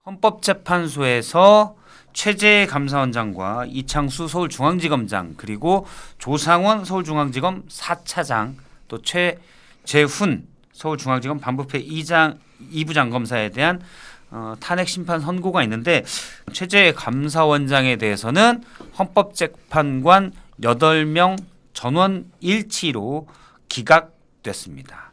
헌법재판소에서 최재 감사원장과 이창수 서울중앙지검장 그리고 조상원 서울중앙지검 4차장 또 최재훈 서울중앙지검 반부패 2부장 검사에 대한 탄핵 심판 선고가 있는데 최재 감사원장에 대해서는 헌법재판관 8명 전원 일치로 기각됐습니다.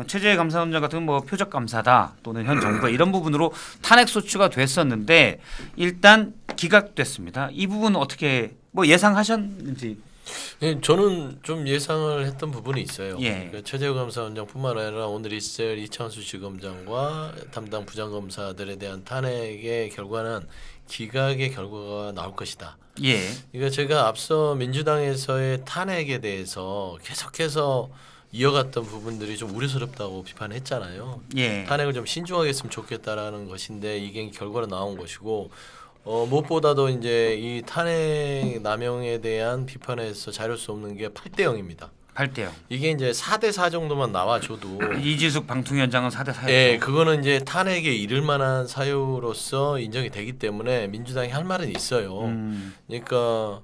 최재 감사원장 같은 뭐 표적 감사다 또는 현 정부가 이런 부분으로 탄핵 소추가 됐었는데 일단 기각됐습니다. 이 부분은 어떻게 뭐 예상하셨는지? 네, 저는 좀 예상을 했던 부분이 있어요. 예. 그러니까 최재 감사원장뿐만 아니라 오늘 있을 이창수 지검장과 담당 부장검사들에 대한 탄핵의 결과는 기각의 결과가 나올 것이다. 예. 이거 제가 앞서 민주당에서의 탄핵에 대해서 계속해서 이어갔던 부분들이 좀 우려스럽다고 비판했잖아요. 예. 탄핵을 좀 신중하게 했으면 좋겠다라는 것인데 이게 결과로 나온 것이고 무엇보다도 이제 이 탄핵 남용에 대한 비판에서 자를 수 없는 게 8대 0입니다. 8대 0. 이게 이제 4대 4 정도만 나와줘도 이지숙 방통위원장은 4대 4였죠. 예, 그거는 이제 탄핵에 이를 만한 사유로서 인정이 되기 때문에 민주당이 할 말은 있어요. 그러니까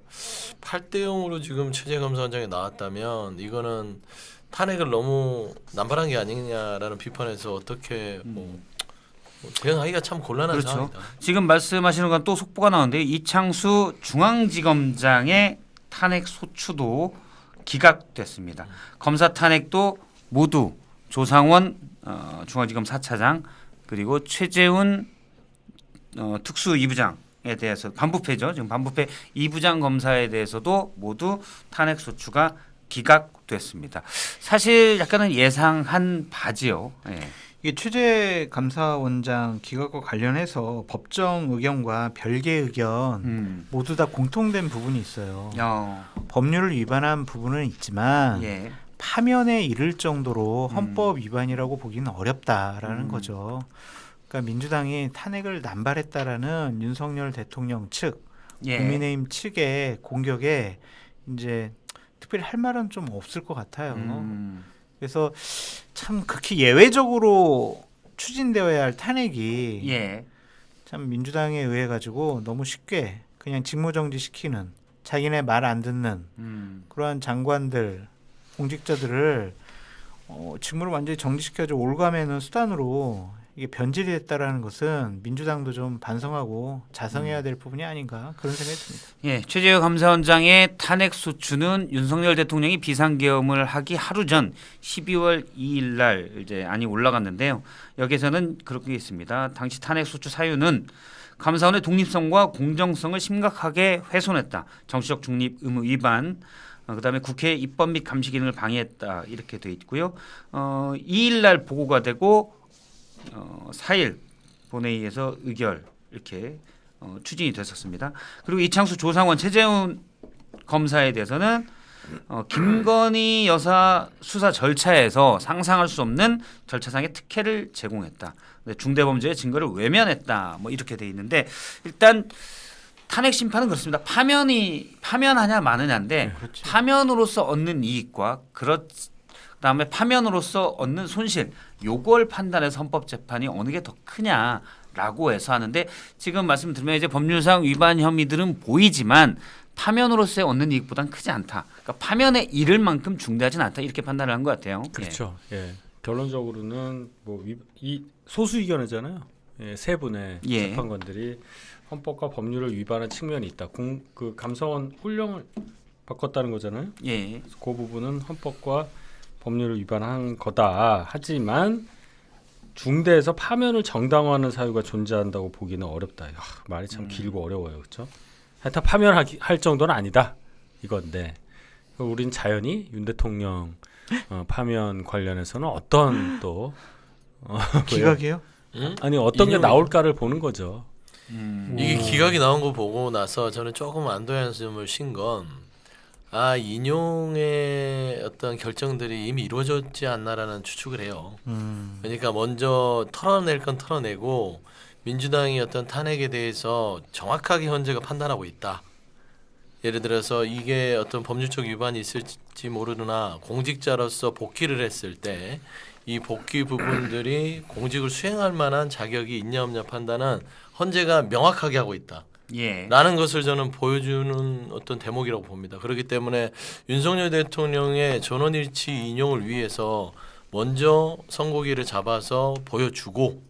8대 0으로 지금 최재 감사원장이 나왔다면 이거는 탄핵을 너무 남발한 게 아니냐라는 비판에서 어떻게 뭐 대응하기가 참 곤란한 그렇죠. 상황이다. 지금 말씀하시는 건 또 속보가 나오는데 이창수 중앙지검장의 탄핵 소추도 기각됐습니다. 검사 탄핵도 모두 조상원 중앙지검 4차장 그리고 최재훈 특수 2부장에 대해서 반부패죠. 지금 반부패 2부장 검사에 대해서도 모두 탄핵 소추가 기각됐습니다. 사실 약간은 예상한 바지요. 예. 이게 최재 감사원장 기각과 관련해서 법정 의견과 별개 의견 모두 다 공통된 부분이 있어요. 법률을 위반한 부분은 있지만 예. 파면에 이를 정도로 헌법 위반이라고 보기는 어렵다라는 거죠. 그러니까 민주당이 탄핵을 남발했다라는 윤석열 대통령 측, 예. 국민의힘 측의 공격에 이제 특별히 할 말은 좀 없을 것 같아요. 그래서 참 극히 예외적으로 추진되어야 할 탄핵이 예. 참 민주당에 의해 가지고 너무 쉽게 그냥 직무정지 시키는 자기네 말 안 듣는 그러한 장관들 공직자들을 직무를 완전히 정지시켜줘 올가매는 수단으로 이게 변질이 됐다라는 것은 민주당도 좀 반성하고 자성해야 될 부분이 아닌가 그런 생각이 듭니다. 예, 최재형 감사원장의 탄핵 소추는 윤석열 대통령이 비상계엄을 하기 하루 전 12월 2일 날 이제 안이 올라갔는데요. 여기서는 그렇게 있습니다. 당시 탄핵 소추 사유는 감사원의 독립성과 공정성을 심각하게 훼손했다. 정치적 중립 의무 위반. 그다음에 국회 입법 및 감시 기능을 방해했다. 이렇게 돼 있고요. 2일 날 보고가 되고 4일 본회의에서 의결 이렇게 추진이 됐었습니다. 그리고 이창수 조상원 최재훈 검사에 대해서는 김건희 여사 수사 절차에서 상상할 수 없는 절차상의 특혜를 제공했다. 중대범죄의 증거를 외면했다. 뭐 이렇게 돼 있는데 일단 탄핵 심판은 그렇습니다. 파면하냐 마느냐인데 네, 그렇죠. 파면으로서 얻는 이익과 그다음에 파면으로서 얻는 손실 요걸 판단해서 헌법재판이 어느 게 더 크냐라고 해서 하는데 지금 말씀드리면 이제 법률상 위반 혐의들은 보이지만 파면으로서의 얻는 이익보다는 크지 않다. 그러니까 파면에 이를 만큼 중대하진 않다 이렇게 판단을 한 것 같아요. 그렇죠. 예. 결론적으로는 뭐 이 소수 의견이잖아요. 예, 세 분의 예. 재판관들이 헌법과 법률을 위반한 측면이 있다. 그 감사원 훈령을 바꿨다는 거잖아요. 예. 그 부분은 헌법과 법률을 위반한 거다. 하지만 중대에서 파면을 정당화하는 사유가 존재한다고 보기는 어렵다. 말이 참 길고 어려워요, 그렇죠? 하여튼 파면할 정도는 아니다 이건데 우린 자연히 윤 대통령 파면 관련해서는 어떤 또 기각이요? 아니 어떤 게 나올까를 보는 거죠. 이게 기각이 나온 거 보고 나서 저는 조금 안도의 한숨을 쉰 건 인용의 어떤 결정들이 이미 이루어졌지 않나라는 추측을 해요. 그러니까 먼저 털어낼 건 털어내고 민주당이 어떤 탄핵에 대해서 정확하게 현재가 판단하고 있다. 예를 들어서 이게 어떤 법률적 위반이 있을지 모르나 공직자로서 복귀를 했을 때 이 복귀 부분들이 공직을 수행할 만한 자격이 있냐 없냐 판단은 헌재가 명확하게 하고 있다. 예. 라는 것을 저는 보여주는 어떤 대목이라고 봅니다. 그렇기 때문에 윤석열 대통령의 전원일치 인용을 위해서 먼저 선고기를 잡아서 보여주고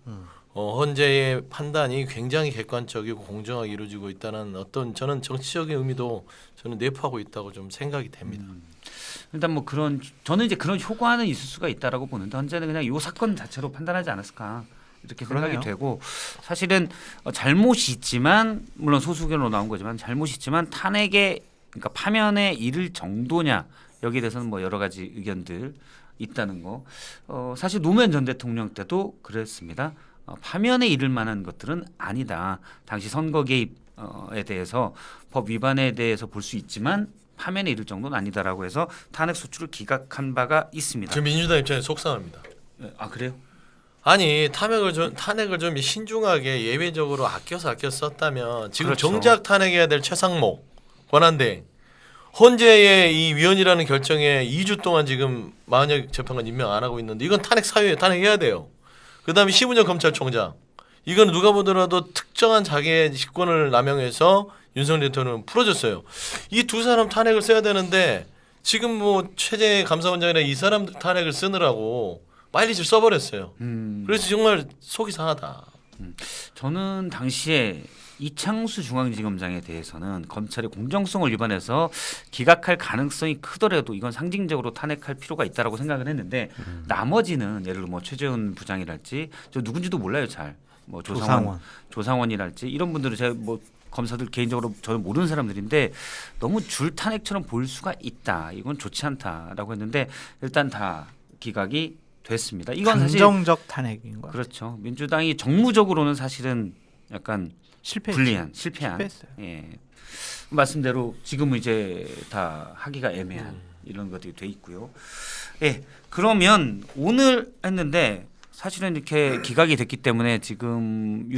헌재의 판단이 굉장히 객관적이고 공정하게 이루어지고 있다는 어떤 저는 정치적인 의미도 저는 내포하고 있다고 좀 생각이 됩니다. 일단 뭐 그런 저는 이제 그런 효과는 있을 수가 있다라고 보는데 헌재는 그냥 이 사건 자체로 판단하지 않았을까 이렇게 생각이 그러네요. 되고 사실은 잘못이 있지만 물론 소수 의견으로 나온 거지만 잘못이 있지만 탄핵에 그러니까 파면에 이를 정도냐 여기에 대해서는 뭐 여러 가지 의견들 있다는 거. 사실 노무현 전 대통령 때도 그랬습니다. 파면에 이를 만한 것들은 아니다. 당시 선거 개입에 대해서 법 위반에 대해서 볼 수 있지만 파면에 이를 정도는 아니다라고 해서 탄핵 소추를 기각한 바가 있습니다. 저 민주당 입장에 속상합니다. 아 그래요? 아니 탄핵을 좀 신중하게 예외적으로 아껴서 썼다면 지금 그렇죠. 정작 탄핵해야 될 최상목 권한대행 헌재의 이 위원이라는 결정에 2주 동안 지금 마흔여 재판관 임명 안 하고 있는데 이건 탄핵 사유에 탄핵해야 돼요. 그다음에 심은정 검찰총장 이건 누가 보더라도 특정한 자기의 직권을 남용해서 윤석열 대통령은 풀어줬어요. 이 두 사람 탄핵을 써야 되는데 지금 뭐 최재 감사원장이나 이 사람 탄핵을 쓰느라고 마일리지를 써버렸어요. 그래서 정말 속이 상하다. 저는 당시에 이창수 중앙지검장에 대해서는 검찰의 공정성을 위반해서 기각할 가능성이 크더라도 이건 상징적으로 탄핵할 필요가 있다라고 생각을 했는데 나머지는 예를 들어 뭐 최재훈 부장이랄지 저 누군지도 몰라요 잘. 뭐 조상원이랄지 이런 분들은 제가 뭐 검사들 개인적으로 저는 모르는 사람들인데 너무 줄 탄핵처럼 보일 수가 있다. 이건 좋지 않다라고 했는데 일단 다 기각이 됐습니다. 이건 사실 감정적 탄핵인 거예요. 그렇죠. 민주당이 정무적으로는 사실은 약간 실패했어요. 실패한. 실패했어요. 예. 말씀대로 지금은 이제 다 하기가 애매한 이런 것들이 돼 있고요. 예. 그러면 오늘 했는데 사실은 이렇게 기각이 됐기 때문에 지금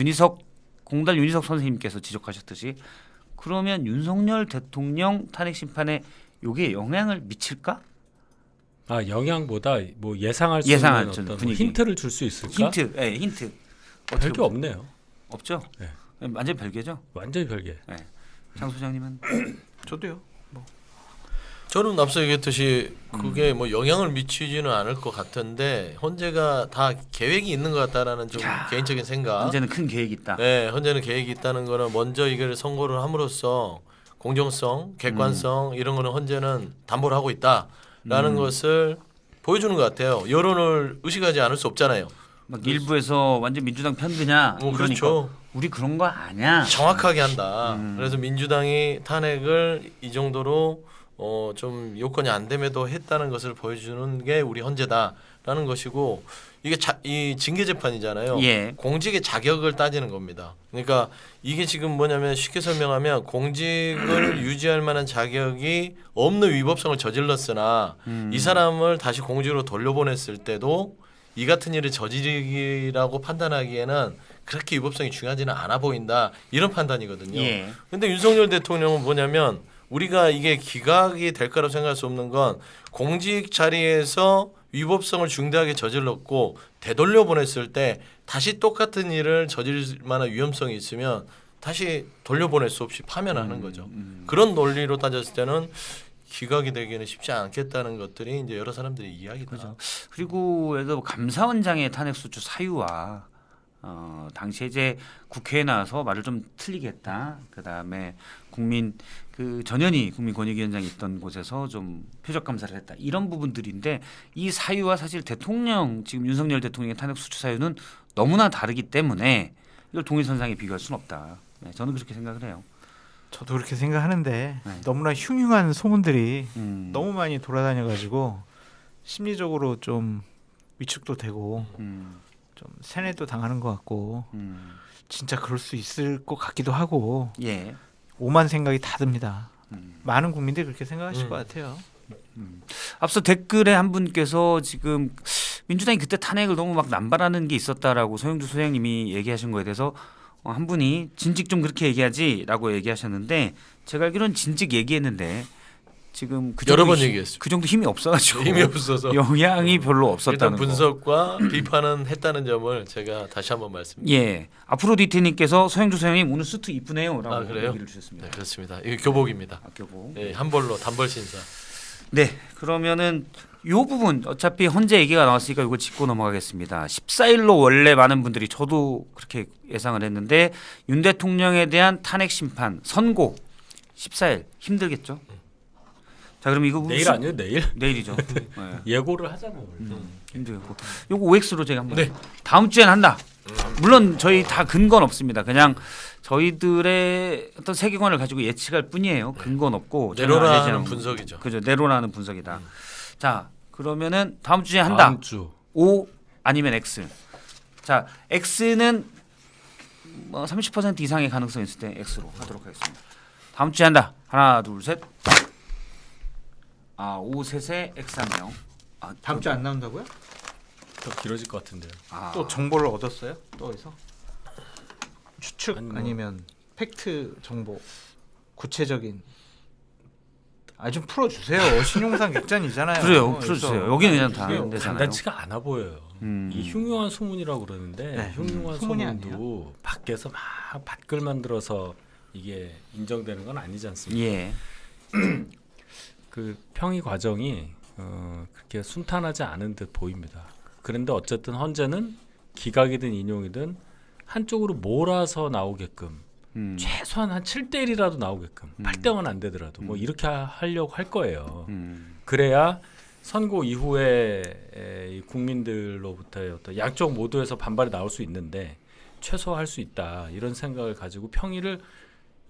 공달 윤희석 선생님께서 지적하셨듯이 그러면 윤석열 대통령 탄핵 심판에 요게 영향을 미칠까? 아 영향보다 뭐 예상할 수 예상할 있는 수 있는 어떤 분위기. 힌트를 줄 수 있을까? 힌트. 예, 힌트. 별게 없네요. 없죠? 네. 완전 별개죠. 완전히 별개. 네. 장 소장님은 저도요. 저는 앞서 얘기했듯이 그게 뭐 영향을 미치지는 않을 것 같은데 헌재가 다 계획이 있는 것 같다라는 좀 개인적인 생각. 언제는 큰 계획이 있다. 네, 헌재는 계획이 있다는 거는 먼저 이걸 선고를 함으로써 공정성, 객관성 이런 거는 헌재는 담보를 하고 있다라는 것을 보여주는 것 같아요. 여론을 의식하지 않을 수 없잖아요. 막 일부에서 완전 민주당 편드냐 이러니까 그렇죠. 우리 그런 거 아니야. 정확하게 한다. 그래서 민주당이 탄핵을 이 정도로 좀 요건이 안 됨에도 했다는 것을 보여주는 게 우리 헌재다라는 것이고 이게 이 징계 재판이잖아요. 예. 공직의 자격을 따지는 겁니다. 그러니까 이게 지금 뭐냐면 쉽게 설명하면 공직을 유지할 만한 자격이 없는 위법성을 저질렀으나 이 사람을 다시 공직으로 돌려보냈을 때도 이 같은 일을 저지르기라고 판단하기에는 그렇게 위법성이 중요하지는 않아 보인다 이런 판단이거든요. 예. 근데 윤석열 대통령은 뭐냐면 우리가 이게 기각이 될 거라고 생각할 수 없는 건 공직 자리에서 위법성을 중대하게 저질렀고 되돌려 보냈을 때 다시 똑같은 일을 저질 만한 위험성이 있으면 다시 돌려보낼 수 없이 파면하는 거죠. 그런 논리로 따졌을 때는 기각이 되기는 쉽지 않겠다는 것들이 이제 여러 사람들의 이야기다. 그렇죠. 그리고 예를 들어 감사원장의 탄핵 소추 사유와 당시에 이제 국회에 나와서 말을 좀 틀리게 했다. 그다음에 전현희 국민권익위원장이 있던 곳에서 좀 표적 감사를 했다. 이런 부분들인데 이 사유와 사실 지금 윤석열 대통령의 탄핵 소추 사유는 너무나 다르기 때문에 이걸 동일선상에 비교할 수는 없다. 네, 저는 그렇게 생각을 해요. 저도 그렇게 생각하는데 네. 너무나 흉흉한 소문들이 음. 너무 많이 돌아다녀가지고 심리적으로 좀 위축도 되고 좀 세뇌도 당하는 것 같고 진짜 그럴 수 있을 것 같기도 하고 예. 오만 생각이 다 듭니다. 많은 국민들이 그렇게 생각하실 것 같아요. 앞서 댓글에 한 분께서 지금 민주당이 그때 탄핵을 너무 막 남발하는 게 있었다라고 소영주 소장님이 얘기하신 거에 대해서 한 분이 진즉 좀 그렇게 얘기하지라고 얘기하셨는데 제가 알기로는 진즉 얘기했는데 지금 그 여러 정도 번 얘기했습니다. 그 정도 힘이 없어가지고 힘이 없어서 영향이 별로 일단 없었다는 거. 분석과 비판은 했다는 점을 제가 다시 한번 말씀드립니다. 예. 아프로디테님께서 소영주 소장님 오늘 수트 이쁘네요라고 아, 그래요? 얘기를 주셨습니다. 네, 그렇습니다. 이거 교복입니다. 아껴보. 네, 한 벌로 단벌 신사. 네, 그러면은 요 부분 어차피 헌재 얘기가 나왔으니까 이거 짚고 넘어가겠습니다. 14일로 원래 많은 분들이 저도 그렇게 예상을 했는데 윤 대통령에 대한 탄핵 심판 선고 14일 힘들겠죠? 자, 그럼 이거 내일 아니에요? 내일? 내일이죠. 네. 예고를 하잖아요. 힘들겠고. 요거 OX로 제가 한번 네. 다음 주에는 한다. 물론 저희 다 근거는 없습니다. 그냥 저희들의 어떤 세계관을 가지고 예측할 뿐이에요. 근거는 없고 내로라는 분석이죠. 그죠. 내로라는 분석이다. 자, 그러면은 다음 주에 한다. 다음 주. O 아니면 X. 자, X는 뭐 30% 이상의 가능성이 있을 때 X로 하도록 하겠습니다. 다음 주에 한다. 하나, 둘, 셋. 아, O 셋에 X 한 명. 아, 다음 주 안 나온다고요? 더 길어질 것 같은데요. 아, 또 정보를 얻었어요? 또 어디서? 추측 아니, 뭐. 아니면 팩트 정보 구체적인 좀 풀어주세요. 신용상 객잔이잖아요. 그래요. 풀어주세요. 여기는 그냥 다 이게 안 되잖아요. 간단치가 않아 보여요. 이 흉흉한 소문이라고 그러는데 네. 흉흉한 소문이 소문도 밖에서 막 밭글 만들어서 이게 인정되는 건 아니지 않습니까? 예. 그 평의 과정이 그렇게 순탄하지 않은 듯 보입니다. 그런데 어쨌든 헌재는 기각이든 인용이든 한쪽으로 몰아서 나오게끔 최소한 한 7대1이라도 나오게끔 8대1은 안 되더라도 뭐 이렇게 하려고 할 거예요. 그래야 선고 이후에 이 국민들로부터의 어떤 양쪽 모두에서 반발이 나올 수 있는데 최소화할 수 있다 이런 생각을 가지고 평의를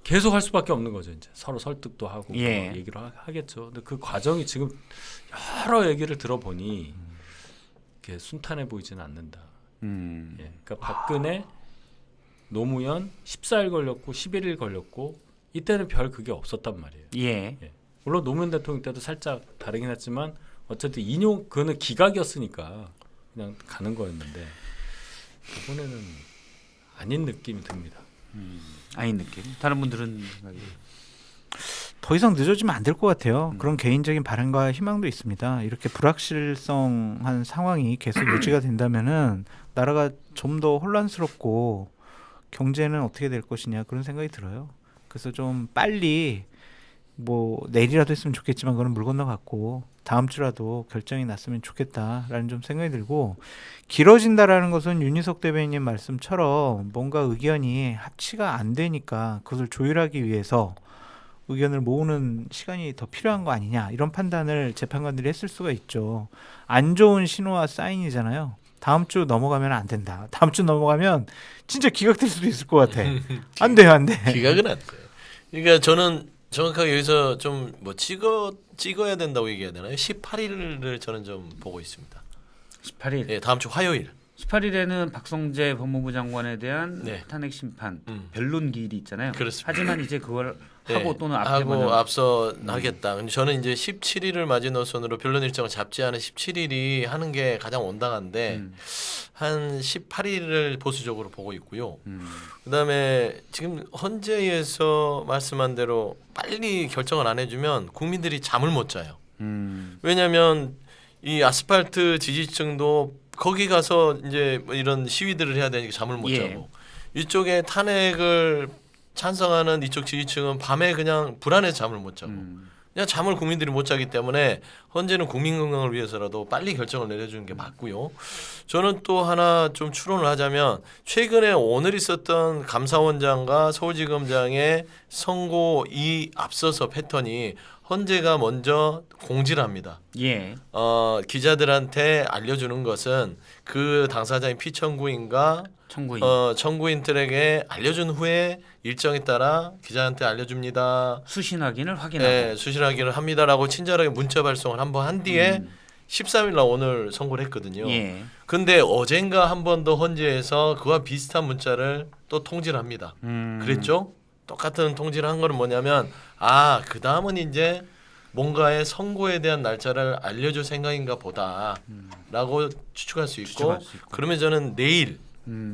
계속 할 수밖에 없는 거죠. 이제 서로 설득도 하고 예. 뭐 얘기를 하겠죠. 근데 그 과정이 지금 여러 얘기를 들어보니 이렇게 순탄해 보이지는 않는다. 예. 그러니까 박근혜, 노무현 14일 걸렸고 11일 걸렸고 이때는 별 그게 없었단 말이에요. 예. 예. 물론 노무현 대통령 때도 살짝 다르긴 했지만 어쨌든 인용 그거는 기각이었으니까 그냥 가는 거였는데 이번에는 아닌 느낌이 듭니다. 아닌 느낌. 다른 분들은 더 이상 늦어지면 안 될 것 같아요. 그런 개인적인 바람과 희망도 있습니다. 이렇게 불확실성한 상황이 계속 유지가 된다면은 나라가 좀 더 혼란스럽고 경제는 어떻게 될 것이냐 그런 생각이 들어요. 그래서 좀 빨리 뭐 내일이라도 했으면 좋겠지만 그건 물 건너갔고 다음 주라도 결정이 났으면 좋겠다라는 좀 생각이 들고 길어진다라는 것은 윤희석 대변인 말씀처럼 뭔가 의견이 합치가 안 되니까 그것을 조율하기 위해서 의견을 모으는 시간이 더 필요한 거 아니냐 이런 판단을 재판관들이 했을 수가 있죠. 안 좋은 신호와 사인이잖아요. 다음 주 넘어가면 안 된다. 다음 주 넘어가면 진짜 기각될 수도 있을 것 같아. 안 돼요, 안 돼. 기각은 안 돼요. 그러니까 저는 정확하게 여기서 좀 뭐 찍어야 된다고 얘기해야 되나요? 18일을 저는 좀 보고 있습니다. 18일. 예, 다음 주 화요일. 18일에는 박성재 법무부 장관에 대한 네. 탄핵 심판 변론 기일이 있잖아요. 그렇습니다. 하지만 이제 그걸 하고 네, 또는 앞에 하고 앞서 하겠다. 근데 저는 이제 17일을 마지노선으로 변론 일정을 잡지 않은 17일이 하는 게 가장 온당한데 한 18일을 보수적으로 보고 있고요. 그다음에 지금 헌재에서 말씀한 대로 빨리 결정을 안 해주면 국민들이 잠을 못 자요. 왜냐하면 이 아스팔트 지지층도 거기 가서 이제 뭐 이런 시위들을 해야 되니까 잠을 못 예. 자고 이쪽에 탄핵을 찬성하는 이쪽 지지층은 밤에 그냥 불안해서 잠을 못 자고 그냥 잠을 국민들이 못 자기 때문에 헌재는 국민 건강을 위해서라도 빨리 결정을 내려주는 게 맞고요. 저는 또 하나 좀 추론을 하자면 최근에 오늘 있었던 감사원장과 서울지검장의 선고 이 앞서서 패턴이 헌재가 먼저 공지를 합니다. 예. 기자들한테 알려주는 것은 그 당사자인 피청구인과 청구인. 청구인들에게 알려준 후에 일정에 따라 기자한테 알려줍니다. 수신 확인을 확인하고. 네, 수신 확인을 합니다라고 친절하게 문자 발송을 한번 한 뒤에 13일 날 오늘 선고를 했거든요. 예. 근데 어젠가 한 번 더 헌재에서 그와 비슷한 문자를 또 통지를 합니다. 그랬죠? 똑같은 통지를 한 거는 뭐냐면 그 다음은 이제 뭔가의 선고에 대한 날짜를 알려줄 생각인가 보다라고 추측할 수 있고 그러면 저는 내일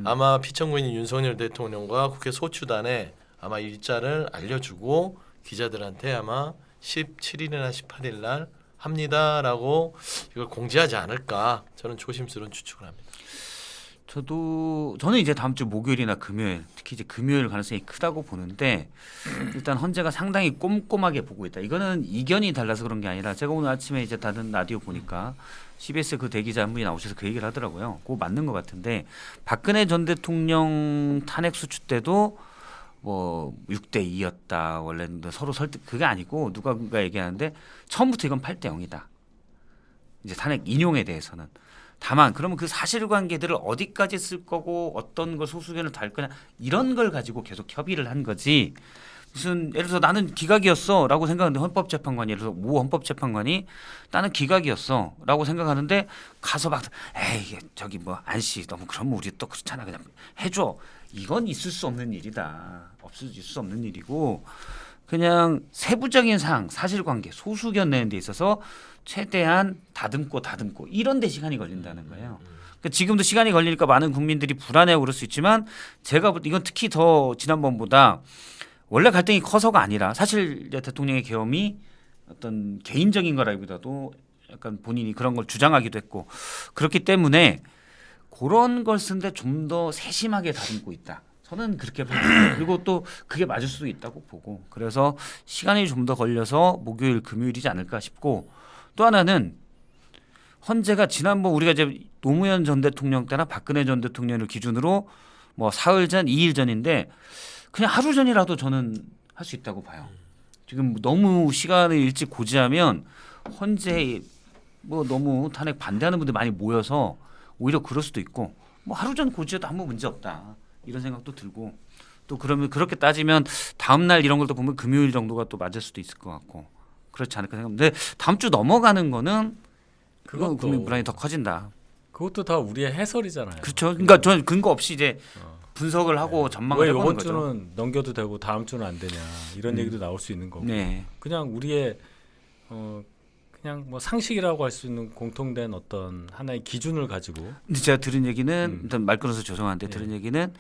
아마 피청구인 윤석열 대통령과 국회 소추단에 아마 일자를 알려주고 기자들한테 아마 17일이나 18일 날 합니다라고 이걸 공지하지 않을까 저는 조심스러운 추측을 합니다. 저는 이제 다음 주 목요일이나 금요일, 특히 이제 금요일 가능성이 크다고 보는데 일단 헌재가 상당히 꼼꼼하게 보고 있다. 이거는 이견이 달라서 그런 게 아니라 제가 오늘 아침에 이제 다른 라디오 보니까 CBS 그 대기자 한 분이 나오셔서 그 얘기를 하더라고요. 그거 맞는 것 같은데 박근혜 전 대통령 탄핵 수출 때도 뭐 6대 2였다. 원래는 서로 설득 그게 아니고 누가 얘기하는데 처음부터 이건 8대 0이다. 이제 탄핵 인용에 대해서는. 다만 그러면 그 사실관계들을 어디까지 쓸 거고 어떤 걸 소수견을 달 거냐 이런 걸 가지고 계속 협의를 한 거지. 무슨 예를 들어서 나는 기각이었어라고 생각하는데 헌법재판관이 예를 들어서 모 헌법재판관이 나는 기각이었어라고 생각하는데 가서 막 에이 저기 뭐 안씨 너무 그러면 우리 또 그렇잖아 그냥 해줘. 이건 있을 수 없는 일이다. 있을 수 없는 일이고 그냥 세부적인 사항 사실관계 소수견 내는 데 있어서 최대한 다듬고 이런 데 시간이 걸린다는 거예요. 그러니까 지금도 시간이 걸리니까 많은 국민들이 불안해하고 그럴 수 있지만 제가 볼 때 이건 특히 더 지난번보다 원래 갈등이 커서가 아니라 사실 대통령의 계엄이 어떤 개인적인 거라기보다도 약간 본인이 그런 걸 주장하기도 했고 그렇기 때문에 그런 걸 쓰는데 좀 더 세심하게 다듬고 있다. 저는 그렇게 봅니다. 그리고 또 그게 맞을 수도 있다고 보고 그래서 시간이 좀 더 걸려서 목요일 금요일이지 않을까 싶고 또 하나는 헌재가 지난번 우리가 이제 노무현 전 대통령 때나 박근혜 전 대통령을 기준으로 뭐 사흘 전, 2일 전인데 그냥 하루 전이라도 저는 할 수 있다고 봐요. 지금 너무 시간을 일찍 고지하면 헌재 뭐 너무 탄핵 반대하는 분들 많이 모여서 오히려 그럴 수도 있고 뭐 하루 전 고지해도 아무 문제 없다 이런 생각도 들고 또 그러면 그렇게 따지면 다음 날 이런 걸 또 보면 금요일 정도가 또 맞을 수도 있을 것 같고 그렇지 않을까 생각합니다. 근데 다음 주 넘어가는 거는 그건 국민 불안이 더 커진다. 그것도 다 우리의 해설이잖아요. 그렇죠. 그러니까 저는 근거 없이 이제 분석을 하고 전망을 왜 해보는 이번 거죠. 주는 넘겨도 되고 다음 주는 안 되냐 이런 얘기도 나올 수 있는 거고 네. 그냥 우리의 그냥 뭐 상식이라고 할 수 있는 공통된 어떤 하나의 기준을 가지고 근데 제가 들은 얘기는 일단 말 끊어서 죄송한데 네. 들은 얘기는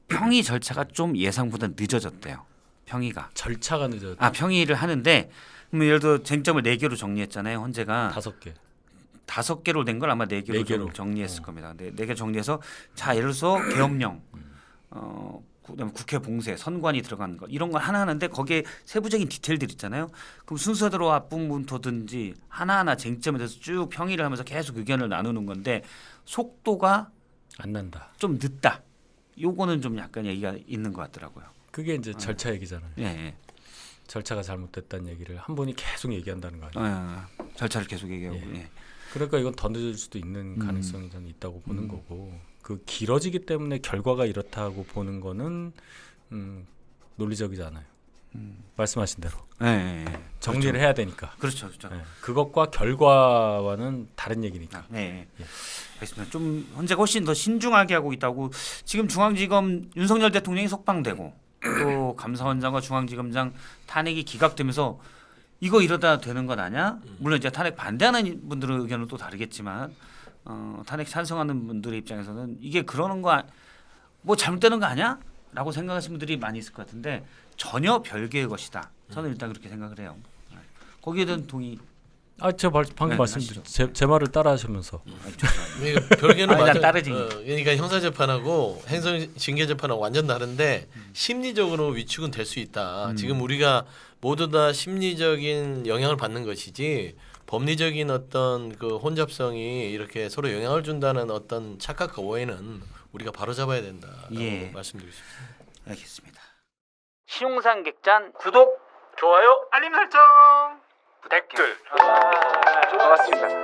평의 절차가 좀 예상보다 늦어졌대요. 평의가. 절차가 늦어졌다. 아 평의를 하는데 그러면 예를 들어 쟁점을 4개로 정리했잖아요. 헌재가 5개. 5개로 된 걸 아마 4개로, 4개로. 정리했을 겁니다. 근데 4개 정리해서 자 예를 들어서 계엄령 그다음에 국회 봉쇄, 선관위 들어가는 거 이런 걸 하나 하는데 거기에 세부적인 디테일들 있잖아요. 그럼 순서대로 앞부분부터든지 하나하나 쟁점에 대해서 쭉 평의를 하면서 계속 의견을 나누는 건데 속도가 안 난다. 좀 늦다. 요거는 좀 약간 얘기가 있는 것 같더라고요. 그게 이제 절차 얘기잖아요. 예, 예. 절차가 잘못됐다는 얘기를 한 분이 계속 얘기한다는 거 아니에요. 절차를 계속 얘기하고. 예. 예. 그러니까 이건 더 늦을 수도 있는 가능성이 저는 있다고 보는 거고 그 길어지기 때문에 결과가 이렇다고 보는 거는 논리적이잖아요. 말씀하신 대로 예, 예, 예. 정리를 그렇죠. 해야 되니까. 그렇죠, 그렇죠. 예. 그것과 결과와는 다른 얘기니까. 네, 예. 알겠습니다. 좀 헌재가 훨씬 더 신중하게 하고 있다고 지금 중앙지검 윤석열 대통령이 석방되고 또 감사원장과 중앙지검장 탄핵이 기각되면서 이거 이러다 되는 건 아니야? 물론 이제 탄핵 반대하는 분들의 의견은 또 다르겠지만 탄핵 찬성하는 분들의 입장에서는 이게 그러는 거 뭐 잘못되는 거 아니야? 라고 생각하시는 분들이 많이 있을 것 같은데 전혀 별개의 것이다. 저는 일단 그렇게 생각을 해요. 거기에 대한 동의. 제가 방금 네, 말씀드린 제 말을 따라하시면서 그러니까 별개는 아니, 난 맞아. 따르지. 그러니까 형사 재판하고 행정 징계 재판하고 완전 다른데 심리적으로 위축은 될 수 있다. 지금 우리가 모두 다 심리적인 영향을 받는 것이지 법리적인 어떤 그 혼잡성이 이렇게 서로 영향을 준다는 어떤 착각과 오해는 우리가 바로 잡아야 된다라고 예. 말씀드리고 싶습니다. 알겠습니다. 시용상 객잔 구독, 좋아요, 알림 설정 부탁드립니다. 고맙습니다.